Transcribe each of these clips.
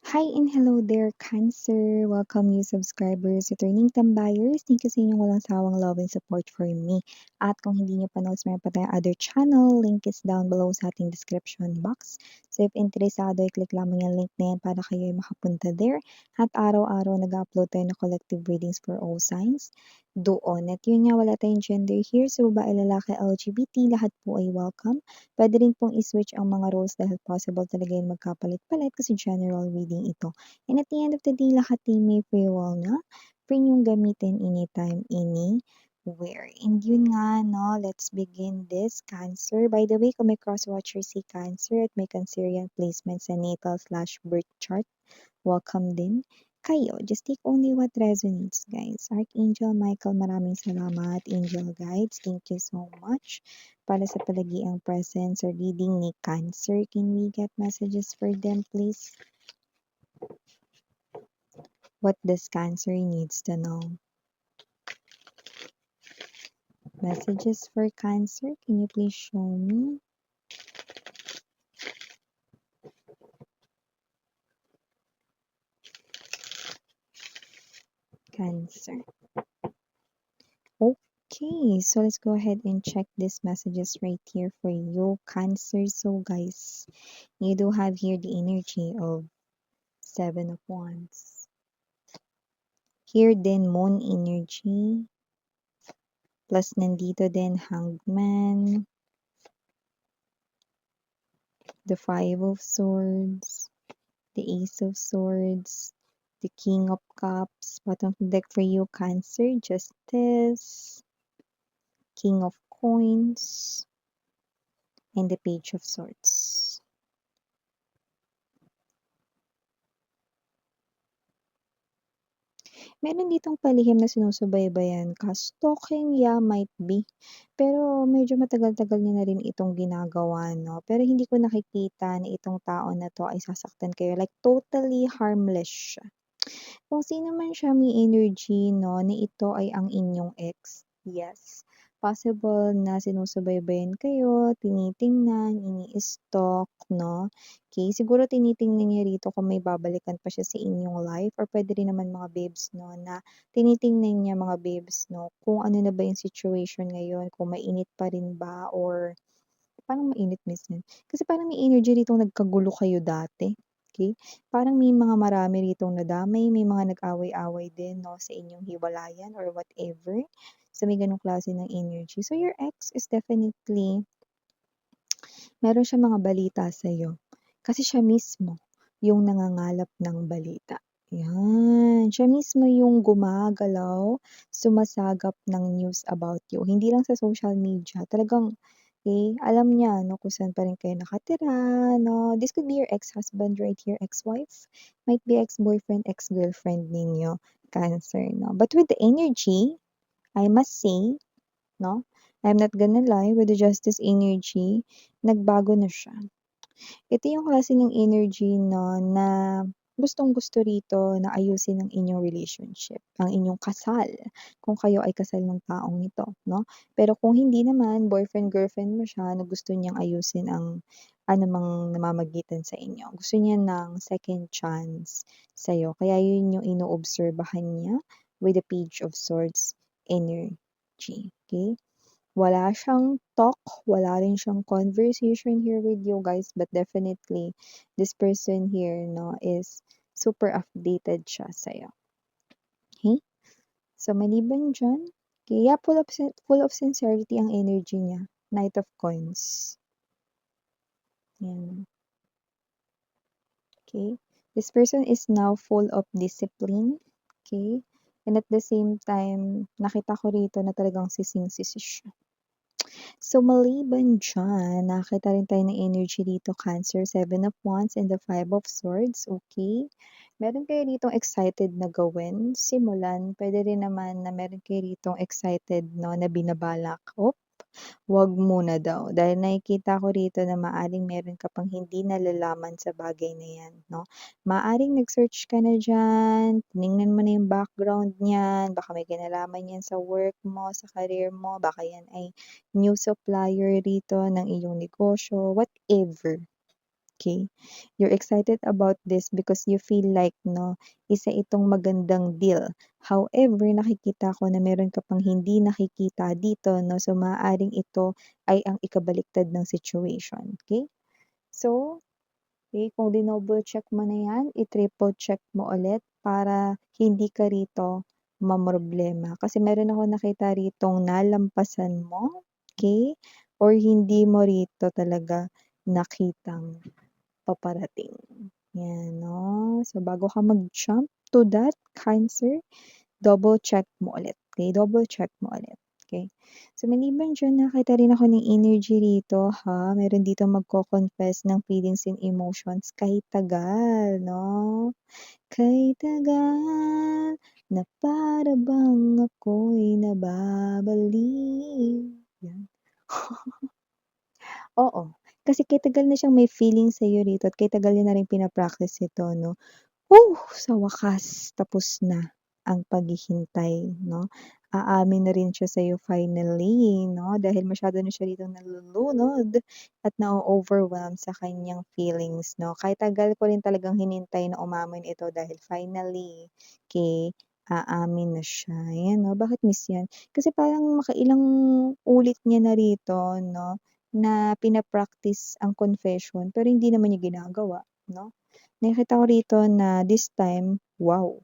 Hi and hello there, Cancer! Welcome new subscribers, returning tambayers. Thank you sa inyong walang sawang love and support for me. At kung hindi nyo pa notes, meron pa tayong other channel. Link is down below sa ating description box. So if interesado, i-click lamang yung link na yan para kayo ay makapunta there. At araw-araw nag-upload tayo ng collective readings for all signs doon. At yun nga, wala tayong gender here. So babae, lalaki, LGBT, lahat po ay welcome. Pwede rin pong i-switch ang mga roles dahil possible talaga yung magkapalit-palit kasi general reading ito. And at the end of the day, lahat ay may free will na. Free niyong gamitin anytime, anywhere. And yun nga, no, let's begin this Cancer. By the way, kung may cross-watcher si Cancer at may Cancerian placement sa natal/birth chart, welcome din kayo. Just take only what resonates, guys. Archangel Michael, maraming salamat. Angel guides, thank you so much para sa palagiang presence or reading ni Cancer. Can we get messages for them, please? What does Cancer needs to know? Messages for Cancer, can you please show me? Cancer. Okay, so let's go ahead and check these messages right here for you, Cancer. So guys, you do have here the energy of Seven of Wands. Here din, Moon energy. Plus, nandito din, Hanged Man. The Five of Swords. The Ace of Swords. The King of Cups. Bottom of the deck for you, Cancer. Justice. King of Coins. And the Page of Swords. Meron ditong palihim na sinusubaybayan ka. Stalking, yeah, might be. Pero medyo matagal-tagal niya na rin itong ginagawa, no? Pero hindi ko nakikita na itong tao na to ay sasaktan kayo. Like, totally harmless siya. Kung sino man siya, may energy, no, na ito ay ang inyong ex. Yes. Possible na sinusubaybayan kayo, tinitingnan, ini-stalk, no? Okay, siguro tinitingnan niya rito kung may babalikan pa siya sa inyong life or pwede rin naman mga babes, no, na tinitingnan niya mga babes, no, kung ano na ba yung situation ngayon, kung mainit pa rin ba or parang mainit minsan. Kasi parang may energy rito nagkagulo kayo dati. Okay? Parang may mga marami ritong nadamay, may mga nag-away-away din, no, sa inyong hiwalayan or whatever. So, may ganong klase ng energy. So, your ex is definitely, meron siya mga balita sa'yo. Kasi siya mismo yung nangangalap ng balita. Yan. Siya mismo yung gumagalaw, sumasagap ng news about you. Hindi lang sa social media. Talagang, okay, alam niya, no, kung saan pa rin kayo nakatira, no. This could be your ex-husband right here, ex-wife. Might be ex-boyfriend, ex-girlfriend ninyo, Cancer, no. But with the energy, I must say, no, I'm not gonna lie, with the Justice energy, nagbago na siya. Ito yung klase ng energy, no, na gustong-gusto rito na ayusin ang inyong relationship, ang inyong kasal, kung kayo ay kasal ng taong ito, no? Pero kung hindi naman, boyfriend-girlfriend mo siya na gusto niyang ayusin ang anumang namamagitan sa inyo. Gusto niya ng second chance sa'yo. Kaya yun yung inoobserbahan niya with the Page of Swords energy. Okay? Wala siyang talk, wala rin siyang conversation here with you guys, but definitely this person here, no, is super updated siya sa'yo. Okay? So, maliban dyan, kaya full of sincerity ang energy niya. Knight of Coins. Yan. Okay? This person is now full of discipline. Okay? And at the same time, nakita ko rito na talagang sising-sisi siya. So, maliban dyan, nakita rin tayo ng energy dito, Cancer, Seven of Wands, and the Five of Swords, okay? Meron kayo ditong excited na gawin, simulan. Pwede rin naman na meron kayo ditong excited, no, na binabalak. Wag muna daw. Dahil nakikita ko rito na maaring meron ka pang hindi nalalaman sa bagay na yan, no? Maaring nag-search ka na dyan, tinignan mo na yung background niyan, baka may kinalaman yan sa work mo, sa career mo, baka yan ay new supplier rito ng iyong negosyo, whatever. Okay, you're excited about this because you feel like 'no, isa itong magandang deal. However, nakikita ko na meron ka pang hindi nakikita dito 'no, so maaaring ito ay ang ikabaliktad ng situation, okay. So, okey kung dinoble check mo na 'yan, i-triple check mo ulit para hindi ka rito mamroblema. Kasi meron akong nakita ritong nalampasan mo, okay, or hindi mo rito talaga nakitang paparating. 'Yan 'no. So, bago ka mag-jump to that Cancer, double check mo ulit, okey? Double check mo ulit, okey? So, maliban diyan nakita rin ako ng energy rito ha, meron dito magko-confess ng feelings and emotions kay tagal 'no. Kay tagal na para bang ako'y nababaliw, 'yan. Oo, kasi kay tagal na siyang may feeling sa'yo rito at kay tagal niya na rin pina-practice ito 'no. Sa wakas tapos na ang paghihintay 'no. Aamin na rin siya sa'yo finally 'no, dahil masyado na siya ditong nalulunod at na-o-overwhelm sa kanyang feelings 'no. Kahit tagal ko rin talagang hinintay na umamin ito dahil finally, aamin na siya. Ayan 'no, bakit miss 'yan? Kasi parang makailang ulit niya na rito 'no, na pina-practice ang confession pero hindi naman niya ginagawa 'no. Nakita ko rito na this time, wow!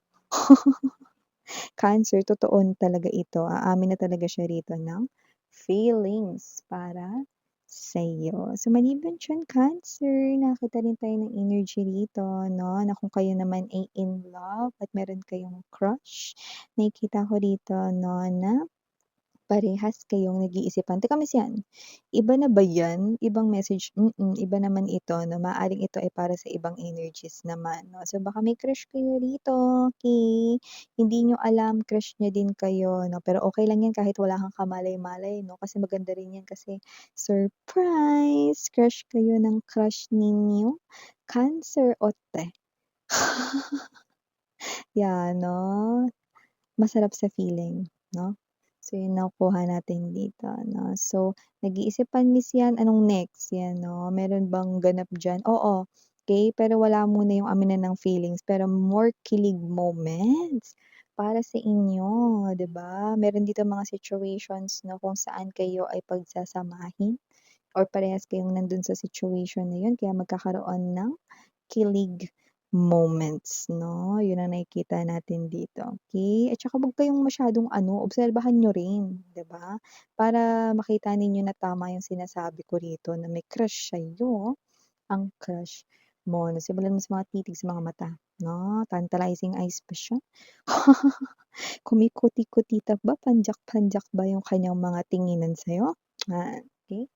Cancer, totoo talaga ito. Aamin na talaga siya rito ng feelings para sa'yo. So, maliban diyan Cancer, nakita rin tayo ng energy rito 'no, na kung kayo naman ay in love at meron kayong crush, nakikita ko rito 'no na parehas kayong nag-iisipan. Teka miss 'yan, iba na ba 'yan? Ibang message iba naman ito 'no, maaaring ito ay para sa ibang energies naman 'no. So baka may crush kayo rito, okey. Hindi niyo alam crush niya din kayo 'no, pero okey lang 'yan kahit wala kang kamalay-malay 'no, kasi maganda rin 'yan kasi surprise, crush kayo ng crush ninyo, Cancer o te. 'Yan 'no. Masarap sa feeling 'no? So, yun nakukuha natin dito 'no. So, nag-iisipan miss 'yan, anong next? 'Yan 'no, meron bang ganap diyan? Oo, okey, pero wala muna yung aminan ng feelings, pero more kilig moments para sa inyo, 'di ba? Meron dito mga situations na kung saan kayo ay pagsasamahin or parehas kayong nandun sa situation na yun kaya magkakaroon ng kilig moments 'no, yun ang nakikita natin dito, okey? At saka wag kayong masyadong obserbahan niyo rin, 'di ba? Para makita ninyo na tama yung sinasabi ko rito na may crush sa'yo, ang crush mo 'no, simulan mo sa mga titig, sa mga mata 'no, tantalizing eyes pa siya. Kumikuti-kutita ba, panjak-panjak ba yung kanyang mga tinginan sa'yo? Okey.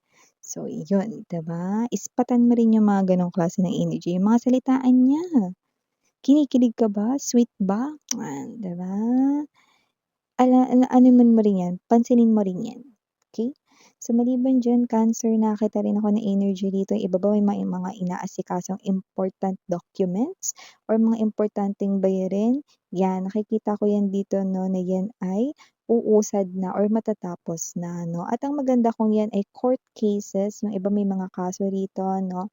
So yun, 'di ba? Ispatan mo rin yung mga gano'ng klase ng energy, yung mga salitaan niya. Kinikilig ka ba? Sweet ba? 'Di ba? Anohin mo rin 'yan, pansinin mo rin 'yan, okey? So, maliban diyan Cancer, nakakita rin ako ng energy dito, yung iba ba may mga inaasikasong important documents or mga importanteng bayarin, 'yan nakikita ko 'yan dito 'no, na 'yan ay uusad na or matatapos na 'no. At ang maganda kung 'yan ay court cases, yung iba may mga kaso rito 'no,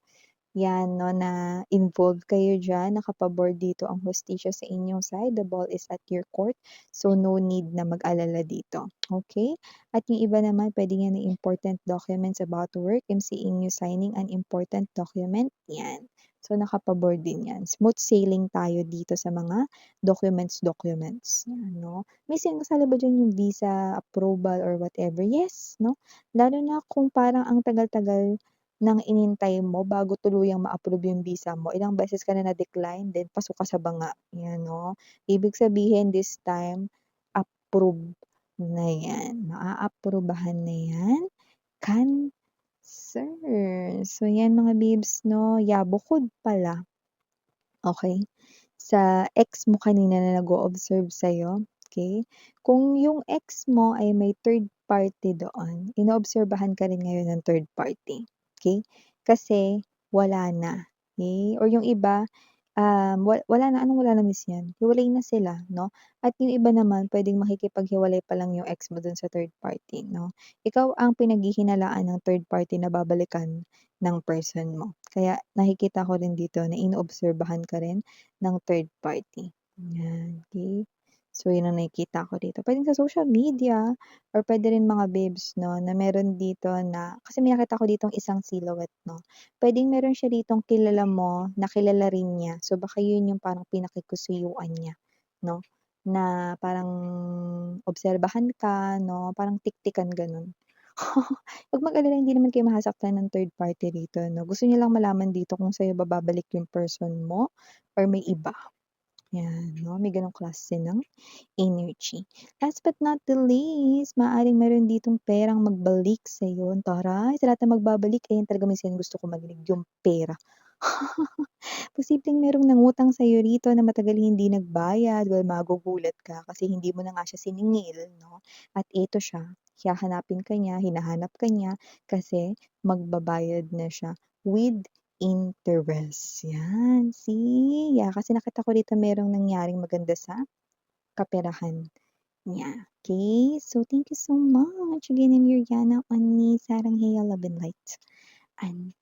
'yan 'no, na involved kayo diyan, nakapabor dito ang hustisya sa inyong side, the ball is at your court, so no need na mag-alala dito, okey? At yung iba naman puwedeng 'yan ay important documents about work, I'm seeing you signing an important document, 'yan. So nakapabor din 'yan, smooth sailing tayo dito sa mga documents, 'yan 'no. May kasali ba diyan yung visa approval or whatever? Yes 'no, lalo na kung parang ang tagal-tagal nang inintay mo bago tuluyang ma-approve yung visa mo, ilang beses ka na na-decline then pasok ka sa banga, 'yan 'no. Ibig sabihin this time, approve na 'yan, maaaprubahan na 'yan, Cancer. So 'yan mga babes 'no, bukod pala, okey, sa ex mo kanina na nag-o-observe sa'yo, okey, kung yung ex mo ay may third party doon, inoobserbahan ka rin ngayon ng third party, okey? Kasi wala na, okey? Or yung iba wala na, anong wala na miss niyan, hiwalay na sila 'no, at yung iba naman puwedeng makikipaghiwalay pa lang yung ex mo dun sa third party 'no. Ikaw ang pinaghihinalaan ng third party na babalikan ng person mo. Kaya nakikita ko rin dito na inoobserbahan ka rin ng third party, yan, okey. So yun ang nakikita ko dito. Puwedeng sa social media or puwede rin mga babes 'no, na meron dito na kasi may nakita ko ditong isang silhouette 'no. Puwedeng meron siya ditong kilala mo na kilala rin niya. So, baka yun yung parang pinakikisuyuan niya 'no, na parang obserbahan ka 'no, parang tiktikan gano'n. 'Wag mag-alala, hindi naman kayo masasaktan ng third party dito 'no, gusto niya lang malaman dito kung sa'yo ba babalik yung person mo or may iba, 'yan 'no, may gano'ng klase ng energy. Last but not the least, maaaring meron ditong perang magbalik sa'yo. Taray, sa lahat ng magbabalik, ayan talaga minsan gusto ko marinig, yung pera. Posibleng merong nangutang sa'yo rito na matagal hindi nagbayad, well magugulat ka kasi hindi mo na nga siya siningil 'no, at eto siya, hahanapin ka niya, hinahanap ka niya kasi magbabayad na siya with interest. Yan, see? Yeah, kasi nakita ko dito merong nangyaring maganda sa kaperahan niya. Okay, so thank you so much. Again, I'm your Yana on Sarang Heya Love and Light. And